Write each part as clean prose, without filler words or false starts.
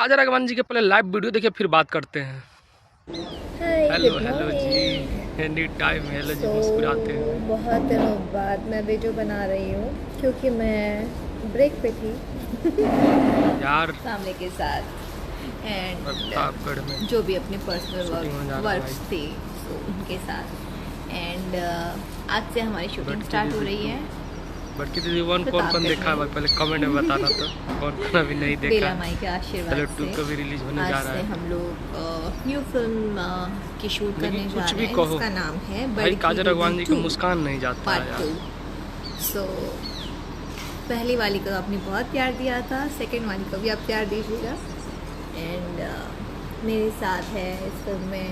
काजल राघवानी जी के पहले live video देखिए फिर बात करते हैं। हेलो हेलो जी, एनी टाइम हेलो जी मुस्कुराते हुए। बहुत दिनों बाद मैं वीडियो बना रही हूँ क्योंकि मैं ब्रेक पे थी यार फैमिली के साथ प्रतापगढ़ में एंड जो भी अपने पर्सनल वर्क है। थे तो उनके साथ एंड आज से हमारी शूटिंग स्टार्ट हो रही है। बड़की दीदी वन कौन देखा है पहले कमेंट में बताना तो कौन अभी नहीं देखा। बेला माई के आशीर्वाद से 2 भी रिलीज होने जा रहा है। हम लोग न्यू फिल्म की शूट करने जा रहे हैं। इसका नाम है भाई काजल राघवानी जी की मुस्कान नहीं जाता पार्ट 2। सो पहली वाली को आपने बहुत प्यार दिया था, सेकंड वाली को भी आप प्यार दीजिएगा। एंड मेरे साथ है इस फिल्म में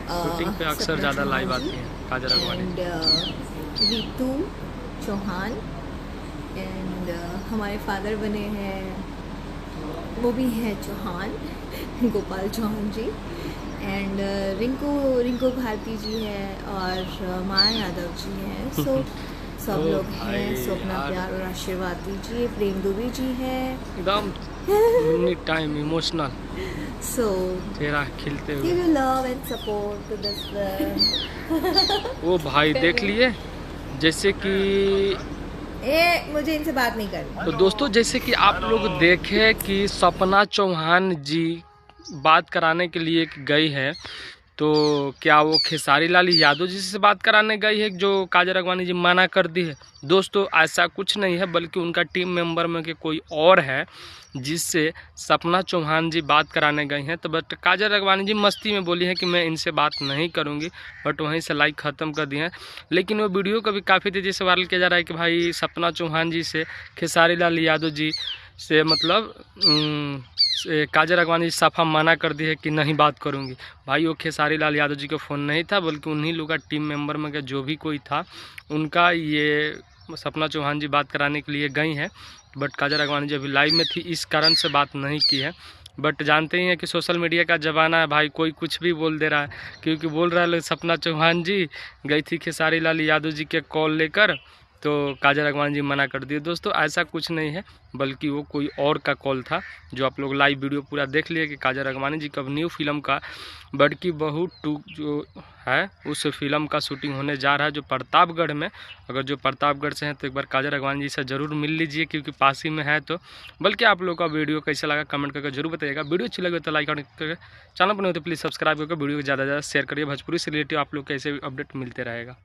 शूटिंग पे अक्सर ज़्यादा लाइव आती हैं काजल राघवानी एंड रीतू चौहान एंड हमारे फादर बने हैं, वो भी हैं चौहान गोपाल चौहान जी। एंड रिंकू भारती जी है और माया यादव जी हैं। सो सब लोग हैं। सो अपना प्यार और आशीर्वाद दीजिए। प्रेम दुबे जी है एकदम टाइम इमोशनल। सो चेहरा खिलते हुए। Give you love and support to this film. वो भाई देख लिए जैसे कि मुझे इनसे बात नहीं करनी। तो दोस्तों जैसे कि आप लोग देखे कि सपना चौहान जी बात कराने के लिए गई है, तो क्या वो खेसारी लाल यादव जी से बात कराने गई है जो काजल राघवानी जी मना कर दी है? दोस्तों ऐसा कुछ नहीं है, बल्कि उनका टीम मेंबर में के कोई और है जिससे सपना चौहान जी बात कराने गई हैं। तो बट काजल राघवानी जी मस्ती में बोली है कि मैं इनसे बात नहीं करूंगी, बट वहीं से लाइक ख़त्म कर दिए हैं। लेकिन वो वीडियो को भी काफ़ी तेज़ी से वायरल किया जा रहा है कि भाई सपना चौहान जी से खेसारी लाल यादव जी से मतलब काजल राघवानी जी साफा मना कर दी है कि नहीं बात करूंगी। भाई वो खेसारी लाल यादव जी का फ़ोन नहीं था, बल्कि उन्हीं लोग का टीम मेंबर में का जो भी कोई था उनका ये सपना चौहान जी बात कराने के लिए गई हैं। बट काजल राघवानी जी अभी लाइव में थी, इस कारण से बात नहीं की है। बट जानते ही हैं कि सोशल मीडिया का ज़माना है भाई, कोई कुछ भी बोल दे रहा है। क्योंकि बोल रहा है सपना चौहान जी गई थी खेसारी लाल यादव जी के कॉल लेकर, तो काजल राघवानी जी मना कर दिए। दोस्तों ऐसा कुछ नहीं है, बल्कि वो कोई और का कॉल था, जो आप लोग लाइव वीडियो पूरा देख लिए कि काजल राघवानी जी कब न्यू फिल्म का बड़की बहू 2 जो है उस फिल्म का शूटिंग होने जा रहा है, जो प्रतापगढ़ में। अगर जो प्रतापगढ़ से हैं तो एक बार काजल राघवानी जी से ज़रूर मिल लीजिए, क्योंकि पास ही में है। तो बल्कि आप लोग का वीडियो कैसा लगा कमेंट करके जरूर बताइएगा। वीडियो अच्छी लगे तो लाइक करके चैनल पर नहीं हो तो प्लीज़ सब्सक्राइब करके वीडियो को ज़्यादा से ज़्यादा शेयर करिए। भोजपुरी से रिलेटेड आप लोग को ऐसे अपडेट मिलते रहेगा।